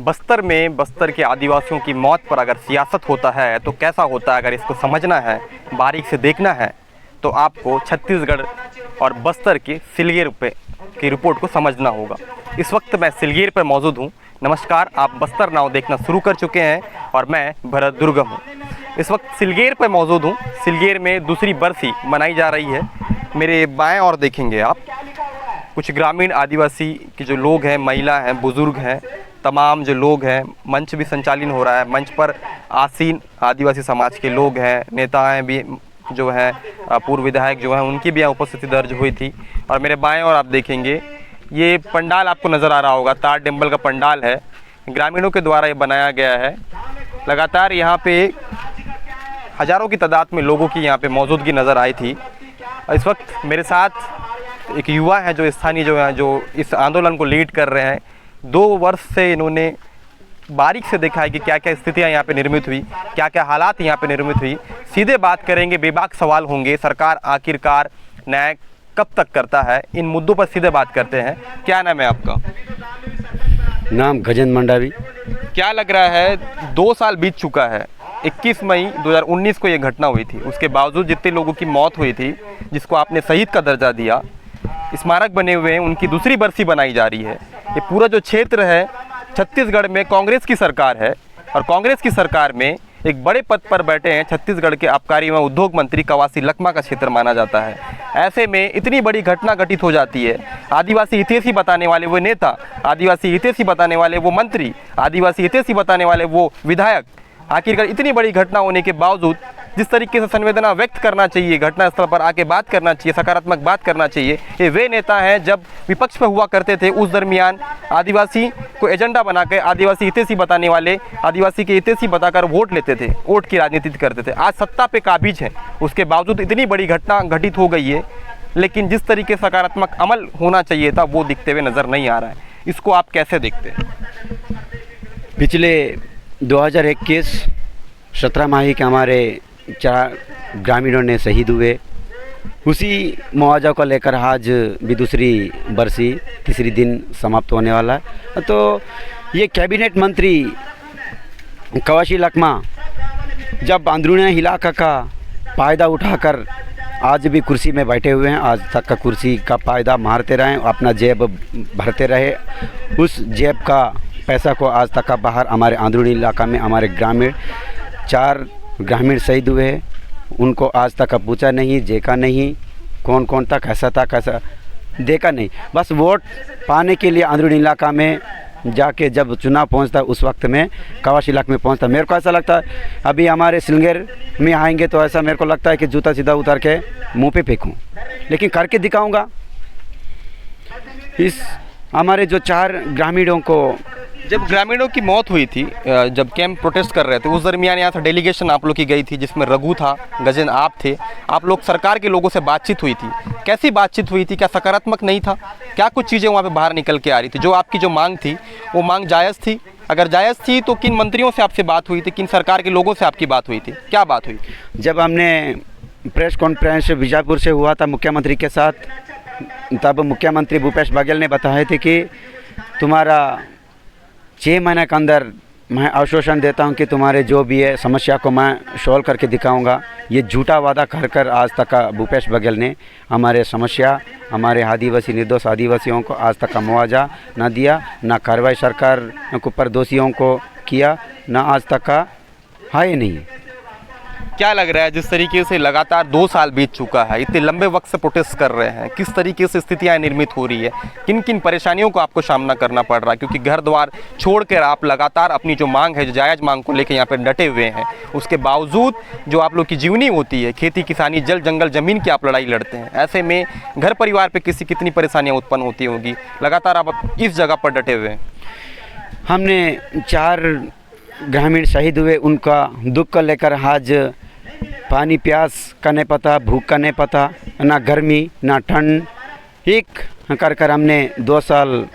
बस्तर में बस्तर के आदिवासियों की मौत पर अगर सियासत होता है तो कैसा होता है, अगर इसको समझना है, बारीक से देखना है तो आपको छत्तीसगढ़ और बस्तर के सिलगेर पे की रिपोर्ट को समझना होगा। इस वक्त मैं सिलगेर पर मौजूद हूँ। नमस्कार, आप बस्तर नाव देखना शुरू कर चुके हैं और मैं भरत दुर्गम हूँ। इस वक्त सिलगेर पर मौजूद हूँ। सिलगेर में दूसरी बरसी मनाई जा रही है। मेरे बाएं और देखेंगे आप कुछ ग्रामीण आदिवासी के जो लोग हैं, महिला हैं, बुज़ुर्ग हैं, तमाम जो लोग हैं, मंच भी संचालन हो रहा है। मंच पर आसीन आदिवासी समाज के लोग हैं, नेताएं भी जो हैं, पूर्व विधायक जो हैं, उनकी भी यहाँ उपस्थिति दर्ज हुई थी। और मेरे बाएं और आप देखेंगे ये पंडाल आपको नज़र आ रहा होगा, तार डिम्बल का पंडाल है, ग्रामीणों के द्वारा ये बनाया गया है। लगातार यहाँ पे हज़ारों की तादाद में लोगों की यहाँ पे मौजूदगी नज़र आई थी। इस वक्त मेरे साथ एक युवा है जो स्थानीय जो इस आंदोलन को लीड कर रहे हैं। 2 वर्ष से इन्होंने बारीक से देखा है कि क्या क्या स्थितियां यहाँ पे निर्मित हुई, क्या क्या हालात यहाँ पे निर्मित हुई। सीधे बात करेंगे, बेबाक सवाल होंगे। सरकार आखिरकार न्याय कब तक करता है, इन मुद्दों पर सीधे बात करते हैं। क्या नाम है आपका? नाम गजेंद्र मंडावी। क्या लग रहा है, 2 साल बीत चुका है। 21 मई 2019 को ये घटना हुई थी। उसके बावजूद जितने लोगों की मौत हुई थी, जिसको आपने शहीद का दर्जा दिया, स्मारक बने हुए हैं, उनकी दूसरी बरसी बनाई जा रही है। ये पूरा जो क्षेत्र है, छत्तीसगढ़ में कांग्रेस की सरकार है और कांग्रेस की सरकार में एक बड़े पद पर बैठे हैं छत्तीसगढ़ के आबकारी एवं उद्योग मंत्री कवासी लखमा का क्षेत्र माना जाता है। ऐसे में इतनी बड़ी घटना घटित हो जाती है। आदिवासी हितैषी बताने वाले वो नेता, आदिवासी हितैषी बताने वाले वो मंत्री, आदिवासी हितैषी बताने वाले वो विधायक, आखिरकार इतनी बड़ी घटना होने के बावजूद जिस तरीके से संवेदना व्यक्त करना चाहिए, घटनास्थल पर आके बात करना चाहिए, सकारात्मक बात करना चाहिए, ये वे नेता हैं जब विपक्ष में हुआ करते थे उस दरमियान आदिवासी को एजेंडा बनाकर आदिवासी हितैषी बताने वाले आदिवासी के हितैषी बताकर वोट लेते थे, वोट की राजनीति करते थे। आज सत्ता पे काबिज है, उसके बावजूद इतनी बड़ी घटना घटित हो गई है, लेकिन जिस तरीके से सकारात्मक अमल होना चाहिए था वो दिखते हुए नज़र नहीं आ रहा है। इसको आप कैसे देखते हैं? पिछले 2021 17 माही के हमारे 4 ग्रामीणों ने शहीद हुए। उसी मुआवजा को लेकर आज भी दूसरी बरसी तीसरी दिन समाप्त होने वाला है। तो ये कैबिनेट मंत्री कवासी लखमा जब अंदरूनी इलाका का फ़ायदा उठाकर आज भी कुर्सी में बैठे हुए हैं, आज तक का कुर्सी का फ़ायदा मारते रहे, अपना जेब भरते रहे। उस जेब का पैसा को आज तक का बाहर हमारे अंदरूनी इलाका में हमारे ग्रामीण 4 ग्रामीण शहीद हुए। उनको आज तक का पूछा नहीं, देखा नहीं, कौन कौन था, कैसा था, कैसा देखा नहीं। बस वोट पाने के लिए अंदरूनी इलाका में जाके जब चुनाव पहुंचता उस वक्त में कवासी इलाके में पहुंचता। मेरे को ऐसा लगता है अभी हमारे सिलगेर में आएंगे तो ऐसा मेरे को लगता है कि जूता सीधा उतार के मुँह पे फेंकूँ, लेकिन करके दिखाऊँगा। इस हमारे जो 4 ग्रामीणों को, जब ग्रामीणों की मौत हुई थी, जब कैंप प्रोटेस्ट कर रहे थे, उस दरमियान यहाँ से डेलीगेशन आप लोग की गई थी जिसमें रघु था, गजेंद्र आप थे। आप लोग सरकार के लोगों से बातचीत हुई थी, कैसी बातचीत हुई थी? क्या सकारात्मक नहीं था? क्या कुछ चीज़ें वहाँ पे बाहर निकल के आ रही थी? जो आपकी जो मांग थी वो मांग जायज़ थी? अगर जायज़ थी तो किन मंत्रियों से आपसे बात हुई थी, किन सरकार के लोगों से आपकी बात हुई थी, क्या बात हुई? जब हमने प्रेस कॉन्फ्रेंस बीजापुर से हुआ था मुख्यमंत्री के साथ, तब मुख्यमंत्री भूपेश बघेल ने बताए थे कि तुम्हारा 6 महीने के अंदर मैं आश्वासन देता हूं कि तुम्हारे जो भी है समस्या को मैं सॉल्व करके दिखाऊंगा। ये झूठा वादा कर आज तक का भूपेश बघेल ने हमारे समस्या, हमारे आदिवासी निर्दोष आदिवासियों को आज तक का मुआवजा न दिया, ना कार्रवाई सरकार के ऊपर दोषियों को किया, ना आज तक का है नहीं। क्या लग रहा है, जिस तरीके से लगातार 2 साल बीत चुका है, इतने लंबे वक्त से प्रोटेस्ट कर रहे हैं, किस तरीके से स्थितियां निर्मित हो रही है, किन किन परेशानियों को आपको सामना करना पड़ रहा है? क्योंकि घर द्वार छोड़कर आप लगातार अपनी जो मांग है, जो जायज़ मांग को लेकर यहाँ पर डटे हुए हैं, उसके बावजूद जो आप लोग की जीवनी होती है, खेती किसानी, जल जंगल ज़मीन की आप लड़ाई लड़ते हैं। ऐसे में घर परिवार पर कितनी परेशानियाँ उत्पन्न होती होंगी? लगातार आप इस जगह पर डटे हुए हैं। हमने 4 ग्रामीण शहीद हुए, उनका दुख को लेकर आज पानी प्यास का नहीं पता, भूख का नहीं पता, ना गर्मी ना ठंड, एक कर हमने 2 साल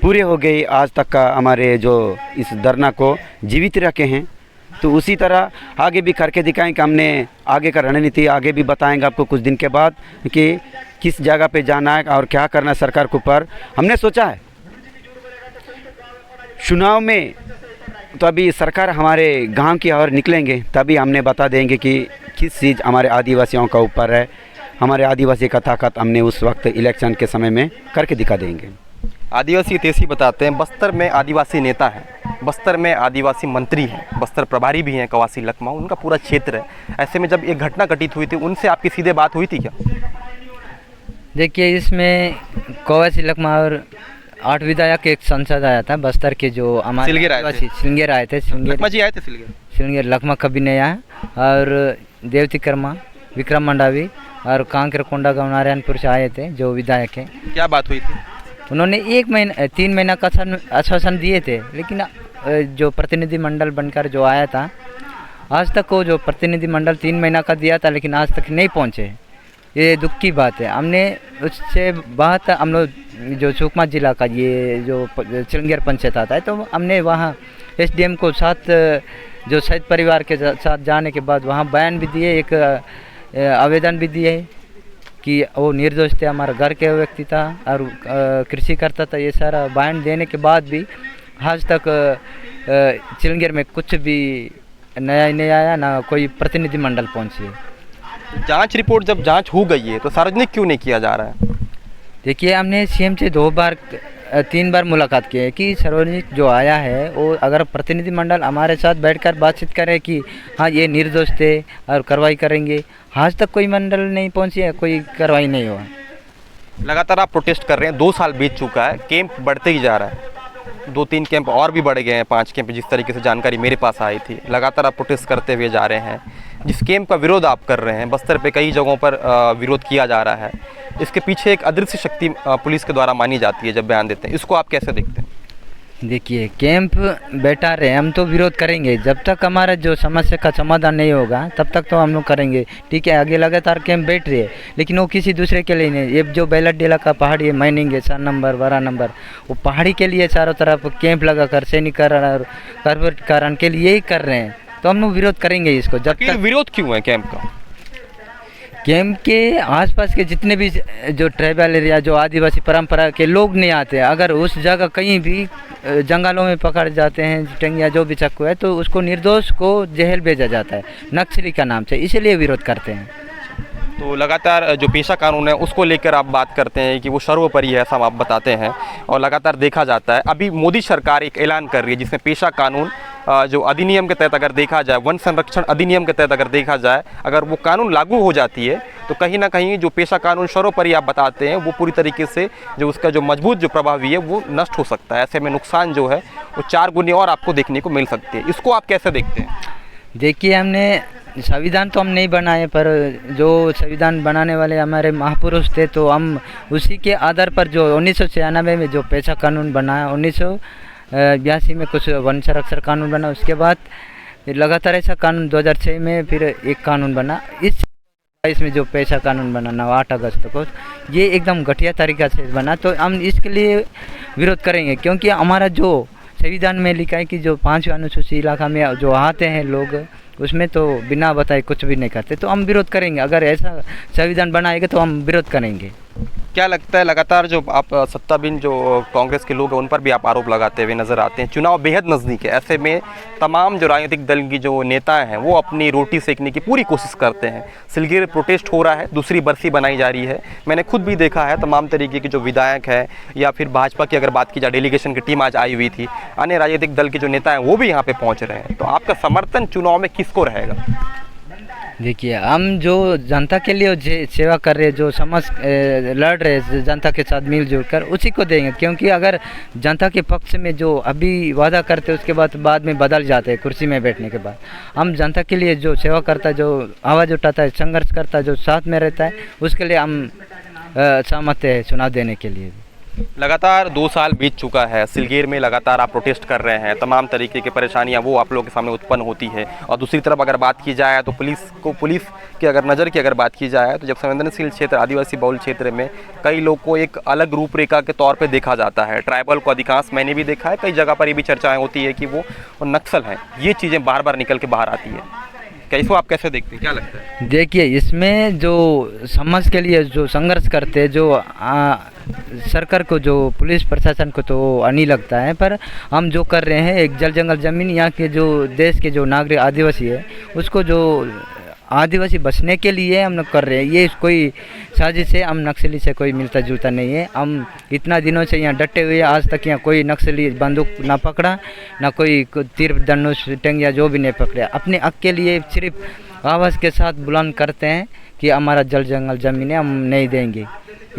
पूरे हो गए। आज तक का हमारे जो इस धरना को जीवित रखे हैं, तो उसी तरह आगे भी करके दिखाएं कि हमने आगे का रणनीति आगे भी बताएंगे आपको कुछ दिन के बाद कि किस जगह पे जाना है और क्या करना है सरकार के ऊपर। हमने सोचा है चुनाव में तो अभी सरकार हमारे गांव की ओर निकलेंगे तभी हमने बता देंगे कि किस चीज़ हमारे आदिवासियों का ऊपर है। हमारे आदिवासी का ताकत हमने उस वक्त इलेक्शन के समय में करके दिखा देंगे। आदिवासी तेसी बताते हैं, बस्तर में आदिवासी नेता हैं, बस्तर में आदिवासी मंत्री हैं, बस्तर प्रभारी भी हैं कवासी लखमा, उनका पूरा क्षेत्र है। ऐसे में जब एक घटना घटित हुई थी उनसे आपकी सीधे बात हुई थी क्या? देखिए, इसमें कवासी लखमा और 8 विधायक एक सांसद आया था बस्तर के, जो हमारे सिलगेर आए थे। सिलगेर आए थे। लखमा जी आए थे सिलगेर? सिलगेर लखमा कभी नहीं आया। और देवती कर्मा, विक्रम मंडावी और कांकर कोंडा गाँव नारायणपुर से आए थे जो विधायक हैं। क्या बात हुई थी? उन्होंने 3 महीना का आश्वासन दिए थे, लेकिन जो प्रतिनिधि मंडल बनकर जो आया था, आज तक वो जो प्रतिनिधि मंडल 3 महीना का दिया था लेकिन आज तक नहीं पहुँचे। ये दुख की बात है। हमने उससे बात, हम लोग जो सुकमा जिला का ये जो सिलगेर पंचायत आता है, तो हमने वहाँ एसडीएम को साथ, जो शहीद परिवार के साथ जाने के बाद वहाँ बयान भी दिए, एक आवेदन भी दिए कि वो निर्दोष थे, हमारा घर के व्यक्ति था और कृषि करता था। ये सारा बयान देने के बाद भी आज तक सिलगेर में कुछ भी नया नहीं आया, ना कोई प्रतिनिधि मंडल पहुँची है। जांच रिपोर्ट जब जांच हो गई है तो सार्वजनिक क्यों नहीं किया जा रहा है? देखिए, हमने सीएम से 3 बार मुलाकात की है कि सार्वजनिक जो आया है वो अगर प्रतिनिधि मंडल हमारे साथ बैठकर बातचीत करे कि हाँ ये निर्दोष थे और कार्रवाई करेंगे। आज तक कोई मंडल नहीं पहुंची है, कोई कार्रवाई नहीं हुआ। लगातार आप प्रोटेस्ट कर रहे हैं, 2 साल बीत चुका है, कैंप बढ़ते ही जा रहा है, 2-3 कैंप और भी बढ़ गए हैं, 5 कैंप जिस तरीके से जानकारी मेरे पास आई थी। लगातार आप प्रोटेस्ट करते हुए जा रहे हैं। जिस कैंप का विरोध आप कर रहे हैं, बस्तर पे कई जगहों पर विरोध किया जा रहा है, इसके पीछे एक अदृश्य शक्ति पुलिस के द्वारा मानी जाती है जब बयान देते हैं, इसको आप कैसे देखते हैं? देखिए, कैंप बैठा रहे, हम तो विरोध करेंगे जब तक हमारा जो समस्या का समाधान नहीं होगा, तब तक तो हम लोग करेंगे। ठीक है, आगे लगातार कैंप बैठ रही है, लेकिन वो किसी दूसरे के लिए नहीं। ये जो बैलट डेला का पहाड़ी है, माइनिंग है, 4 नंबर 12 नंबर, वो पहाड़ी के लिए चारों तरफ कैंप लगाकर सैनिकरण और कार्बेटकरण के लिए ही कर रहे हैं। तो हम लोग विरोध करेंगे इसको जब तक। विरोध क्यों है कैंप का? कैंप के आसपास के जितने भी जो ट्राइबल एरिया, जो आदिवासी परंपरा के लोग नहीं आते, अगर उस जगह कहीं भी जंगलों में पकड़ जाते हैं टिंगिया जो भी चक्कू है, तो उसको निर्दोष को जेल भेजा जाता है नक्सली का नाम से, इसीलिए विरोध करते हैं। तो लगातार जो पेशा कानून है उसको लेकर आप बात करते हैं कि वो सर्वोपरि है, ऐसा आप बताते हैं, और लगातार देखा जाता है अभी मोदी सरकार एक ऐलान कर रही है जिसमें पेशा कानून जो अधिनियम के तहत अगर देखा जाए, वन संरक्षण अधिनियम के तहत अगर देखा जाए, अगर वो कानून लागू हो जाती है तो कहीं ना कहीं जो पेशा कानून सर्वोपरि आप बताते हैं वो पूरी तरीके से जो उसका जो मजबूत जो प्रभावी है वो नष्ट हो सकता है। ऐसे में नुकसान जो है वो 4 गुनी और आपको देखने को मिल सकती है। इसको आप कैसे देखते हैं? देखिए, हमने संविधान तो हम नहीं बनाए, पर जो संविधान बनाने वाले हमारे महापुरुष थे, तो हम उसी के आधार पर जो 1996 में जो पेशा कानून बना, 1982 में कुछ वन संरक्षण कानून बना, उसके बाद लगातार ऐसा कानून 2006 में फिर एक कानून बना, इसमें जो पेशा कानून बना 8 अगस्त को, ये एकदम घटिया तरीक़ा से बना। तो हम इसके लिए विरोध करेंगे, क्योंकि हमारा जो संविधान में लिखा है कि जो 5वें अनुसूची इलाका में जो आते हैं लोग, उसमें तो बिना बताए कुछ भी नहीं करते। तो हम विरोध करेंगे, अगर ऐसा संविधान बनाएगा तो हम विरोध करेंगे। क्या लगता है, लगातार जो आप सत्ताबीन जो कांग्रेस के लोग हैं उन पर भी आप आरोप लगाते हुए नजर आते हैं, चुनाव बेहद नज़दीक है, ऐसे में तमाम जो राजनीतिक दल की जो नेता हैं वो अपनी रोटी सेकने की पूरी कोशिश करते हैं। सिलगेर प्रोटेस्ट हो रहा है, दूसरी बरसी बनाई जा रही है, मैंने खुद भी देखा है तमाम तरीके के जो विधायक हैं या फिर भाजपा की अगर बात की जाए, डेलीगेशन की टीम आज आई हुई थी, अन्य राजनीतिक दल के जो नेता हैं वो भी यहाँ पे पहुँच रहे हैं। तो आपका समर्थन चुनाव में किसको रहेगा? देखिए, हम जो जनता के लिए सेवा कर रहे हैं, जो समाज लड़ रहे हैं जनता के साथ मिलजुल कर, उसी को देंगे। क्योंकि अगर जनता के पक्ष में जो अभी वादा करते हैं उसके बाद में बदल जाते हैं कुर्सी में बैठने के बाद, हम जनता के लिए जो सेवा करता है, जो आवाज़ उठाता है, संघर्ष करता है, जो साथ में रहता है, उसके लिए हम सहमत है चुनाव देने के लिए। लगातार 2 साल बीत चुका है, सिलगेर में लगातार आप प्रोटेस्ट कर रहे हैं, तमाम तरीके की परेशानियां वो आप लोगों के सामने उत्पन्न होती है, और दूसरी तरफ अगर बात की जाए तो पुलिस की अगर नज़र की अगर बात की जाए तो जब संवेदनशील क्षेत्र, आदिवासी बहुल क्षेत्र में कई लोग को एक अलग रूपरेखा के तौर पे देखा जाता है। ट्राइबल को अधिकांश मैंने भी देखा है, कई जगह पर ये भी चर्चाएँ होती है कि वो नक्सल हैं, ये चीज़ें बार बार निकल के बाहर आती है। क्या इसको आप कैसे देखते हैं, क्या लगता है? देखिए, इसमें जो समाज के लिए जो संघर्ष करते हैं, जो सरकार को, जो पुलिस प्रशासन को तो नहीं लगता है, पर हम जो कर रहे हैं, एक जल जंगल ज़मीन यहाँ के जो देश के जो नागरिक आदिवासी है, उसको जो आदिवासी बचने के लिए हम लोग कर रहे हैं। ये कोई साजिश है, हम नक्सली से कोई मिलता जुलता नहीं है। हम इतना दिनों से यहाँ डटे हुए हैं, आज तक यहाँ कोई नक्सली बंदूक ना पकड़ा, ना कोई तीर धनुष टंगिया जो भी नहीं पकड़ा। अपने हक के लिए सिर्फ आवाज़ के साथ बुलंद करते हैं कि हमारा जल जंगल ज़मीन है, हम नहीं देंगे।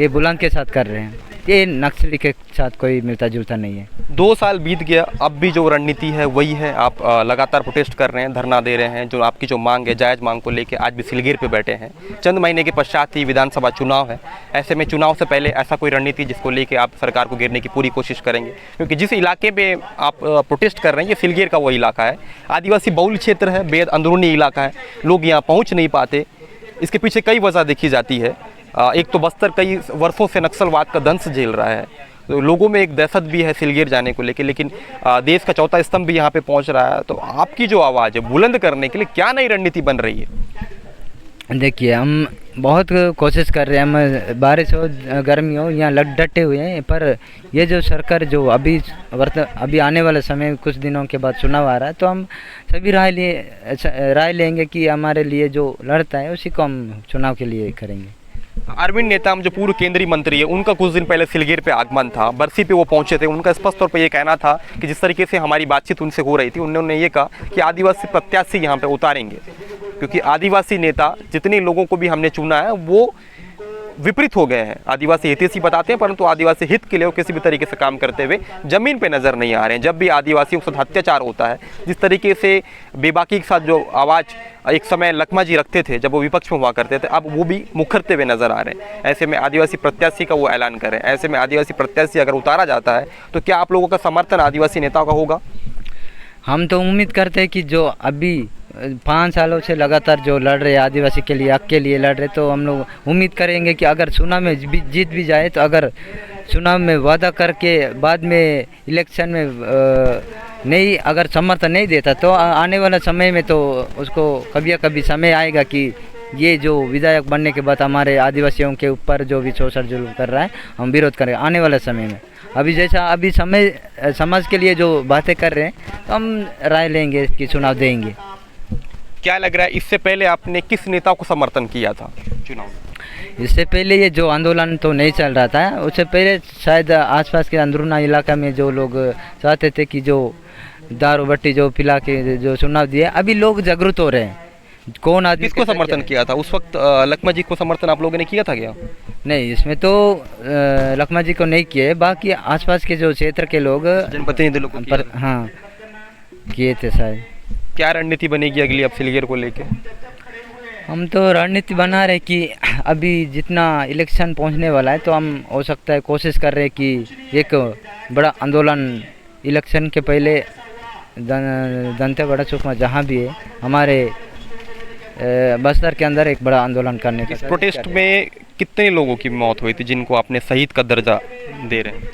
ये बुलंद के साथ कर रहे हैं, ये नक्सली के साथ कोई मिलता जुलता नहीं है। 2 साल बीत गया, अब भी जो रणनीति है वही है। आप लगातार प्रोटेस्ट कर रहे हैं, धरना दे रहे हैं, जो आपकी जो मांग है, जायज़ मांग को लेके आज भी सिलगेर पे बैठे हैं। चंद महीने के पश्चात ही विधानसभा चुनाव है, ऐसे में चुनाव से पहले ऐसा कोई रणनीति जिसको लेके आप सरकार को घेरने की पूरी कोशिश करेंगे? क्योंकि जिस इलाके में आप प्रोटेस्ट कर रहे हैं, ये सिलगेर का वो इलाका है, आदिवासी बहुल क्षेत्र है, बेहद अंदरूनी इलाका है, लोग यहाँ पहुँच नहीं पाते। इसके पीछे कई वजह देखी जाती है। एक तो बस्तर कई वर्षों से नक्सलवाद का दंश झेल रहा है, तो लोगों में एक दहशत भी है सिलगेर जाने को लेकर, लेकिन देश का चौथा स्तंभ भी यहाँ पे पहुँच रहा है। तो आपकी जो आवाज़ है बुलंद करने के लिए क्या नई रणनीति बन रही है? देखिए, हम बहुत कोशिश कर रहे हैं, हम बारिश हो गर्मी हो यहाँ डटे हुए हैं, पर ये जो सरकार जो अभी आने वाले समय कुछ दिनों के बाद चुनाव आ रहा है, तो हम सभी राय लेंगे कि हमारे लिए जो लड़ता है उसी को हम चुनाव के लिए करेंगे। अरविंद नेताम जो पूर्व केंद्रीय मंत्री है, उनका कुछ दिन पहले सिलगेर पे आगमन था, बरसी पे वो पहुंचे थे। उनका स्पष्ट तौर पे ये कहना था कि जिस तरीके से हमारी बातचीत उनसे हो रही थी, उन्होंने ये कहा कि आदिवासी प्रत्याशी यहाँ पे उतारेंगे, क्योंकि आदिवासी नेता जितने लोगों को भी हमने चुना है वो विपरीत हो गए हैं। आदिवासी हितैषी बताते हैं, परंतु आदिवासी हित के लिए वो किसी भी तरीके से काम करते हुए ज़मीन पे नज़र नहीं आ रहे हैं। जब भी आदिवासियों के साथ अत्याचार होता है, जिस तरीके से बेबाकी के साथ जो आवाज़ एक समय लखमा जी रखते थे जब वो विपक्ष में हुआ करते थे, अब वो भी मुखरते हुए नज़र आ रहे हैं। ऐसे में आदिवासी प्रत्याशी का वो ऐलान करें, ऐसे में आदिवासी प्रत्याशी अगर उतारा जाता है तो क्या आप लोगों का समर्थन आदिवासी नेताओं का होगा? हम तो उम्मीद करते हैं कि जो अभी 5 सालों से लगातार जो लड़ रहे आदिवासी के लिए, हक के लिए लड़ रहे, तो हम लोग उम्मीद करेंगे कि अगर चुनाव में जीत भी जाए, तो अगर चुनाव में वादा करके बाद में इलेक्शन में नहीं, अगर समर्थन नहीं देता, तो आने वाला समय में तो उसको कभी समय आएगा कि ये जो विधायक बनने के बाद हमारे आदिवासियों के ऊपर जो भी शोषण जुल्म कर रहा है, हम विरोध करेंगे आने वाले समय में। अभी जैसा अभी समाज के लिए जो बातें कर रहे हैं, तो हम राय लेंगे कि चुनाव देंगे। क्या लग रहा है, इससे पहले आपने किस नेता को समर्थन किया था चुनाव? इससे पहले ये जो आंदोलन तो नहीं चल रहा था, उससे पहले शायद आसपास के अंदरूना इलाका में जो लोग चाहते थे कि जो दारू बट्टी जो पिला के जो चुनाव दिए, अभी लोग जागरूक हो रहे हैं। कौन आदमी किसको समर्थन किया था उस वक्त? लखमा जी को समर्थन आप लोगों ने किया था क्या? नहीं, इसमें तो लखमा जी को नहीं किए, बाकी आसपास के जो क्षेत्र के लोग, जनप्रतिनिधि लोग हाँ किए थे शायद। क्या रणनीति बनेगी अगली अब सिलगेर को लेके? हम तो रणनीति बना रहे कि अभी जितना इलेक्शन पहुंचने वाला है, तो हम हो सकता है कोशिश कर रहे कि एक बड़ा आंदोलन इलेक्शन के पहले दंते बड़ा चौक में जहाँ भी है हमारे बस्तर के अंदर एक बड़ा आंदोलन करने का। इस प्रोटेस्ट में कितने लोगों की मौत हुई थी जिनको आपने शहीद का दर्जा दे रहे हैं?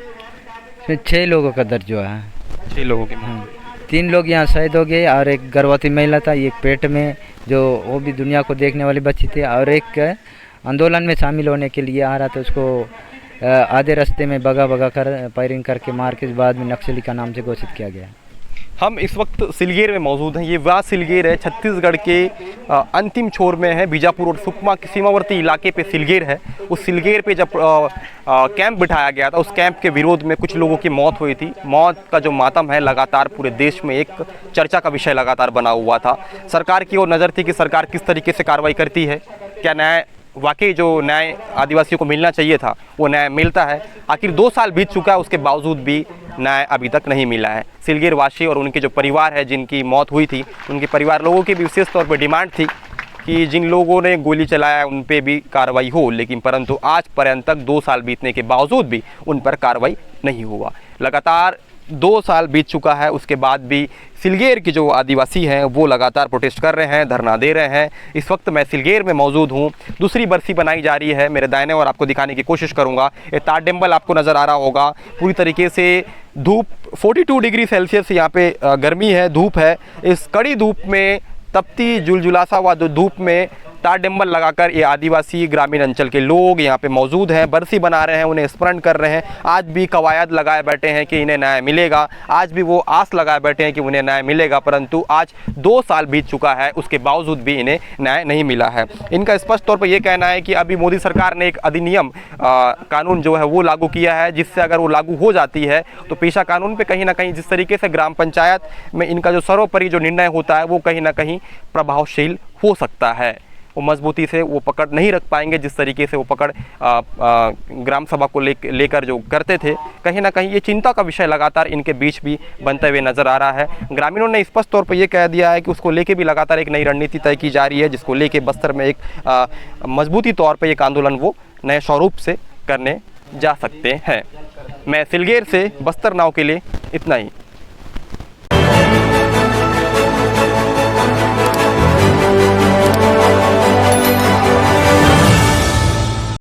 इसमें 6 लोगों का दर्जा है। 6 लोगों की मौत। 3 लोग यहाँ शहीद हो गए, और एक गर्भवती महिला था, एक पेट में जो वो भी दुनिया को देखने वाली बच्ची थी, और एक आंदोलन में शामिल होने के लिए आ रहा था, उसको आधे रास्ते में भगा कर फायरिंग करके मार के बाद में नक्सली का नाम से घोषित किया गया। हम इस वक्त सिलगेर में मौजूद हैं। ये वह सिलगेर है, छत्तीसगढ़ के अंतिम छोर में है, बीजापुर और सुकमा के सीमावर्ती इलाके पे सिलगेर है। उस सिलगेर पे जब कैंप बिठाया गया था, उस कैंप के विरोध में कुछ लोगों की मौत हुई थी। मौत का जो मातम है लगातार पूरे देश में एक चर्चा का विषय लगातार बना हुआ था। सरकार की ओर नज़र थी कि सरकार किस तरीके से कार्रवाई करती है, क्या न्याय वाकई जो न्याय आदिवासियों को मिलना चाहिए था वो न्याय मिलता है। आखिर 2 साल बीत चुका है, उसके बावजूद भी न्याय अभी तक नहीं मिला है। सिलगेर वासी और उनके जो परिवार है जिनकी मौत हुई थी, उनके परिवार लोगों की भी विशेष तौर पर डिमांड थी कि जिन लोगों ने गोली चलाया उन पे भी कार्रवाई हो, लेकिन परंतु आज पर्यंत तक 2 साल बीतने के बावजूद भी उन पर कार्रवाई नहीं हुआ। लगातार 2 साल बीत चुका है, उसके बाद भी सिलगेर के जो आदिवासी हैं वो लगातार प्रोटेस्ट कर रहे हैं, धरना दे रहे हैं। इस वक्त मैं सिलगेर में मौजूद हूँ। दूसरी बरसी बनाई जा रही है मेरे दाहिने और आपको दिखाने की कोशिश करूँगा। ये तार डिम्बल आपको नज़र आ रहा होगा। पूरी तरीके से धूप 42 डिग्री सेल्सियस यहाँ पे गर्मी है, धूप है। इस कड़ी धूप में तपती जुलजुलासा व धूप में तार-डंबल लगाकर ये आदिवासी ग्रामीण अंचल के लोग यहाँ पे मौजूद हैं, बरसी बना रहे हैं, उन्हें स्मरण कर रहे हैं। आज भी कवायद लगाए बैठे हैं कि इन्हें न्याय मिलेगा, आज भी वो आस लगाए बैठे हैं कि उन्हें न्याय मिलेगा, परंतु आज 2 साल बीत चुका है, उसके बावजूद भी इन्हें न्याय नहीं मिला है। इनका स्पष्ट तौर पर ये कहना है कि अभी मोदी सरकार ने एक अधिनियम कानून जो है वो लागू किया है, जिससे अगर वो लागू हो जाती है तो पेशा कानून पे कहीं ना कहीं जिस तरीके से ग्राम पंचायत में इनका जो सर्वोपरि जो निर्णय होता है वो कहीं ना कहीं प्रभावशील हो सकता है। वो मजबूती से वो पकड़ नहीं रख पाएंगे जिस तरीके से वो पकड़ ग्राम सभा को लेकर जो करते थे। कहीं ना कहीं ये चिंता का विषय लगातार इनके बीच भी बनते हुए नजर आ रहा है। ग्रामीणों ने स्पष्ट तौर पर ये कह दिया है कि उसको लेके भी लगातार एक नई रणनीति तय की जा रही है, जिसको लेके बस्तर में एक मजबूती तौर पर एक आंदोलन वो नए स्वरूप से करने जा सकते हैं। मैं सिलगेर से बस्तर नाव के लिए इतना ही।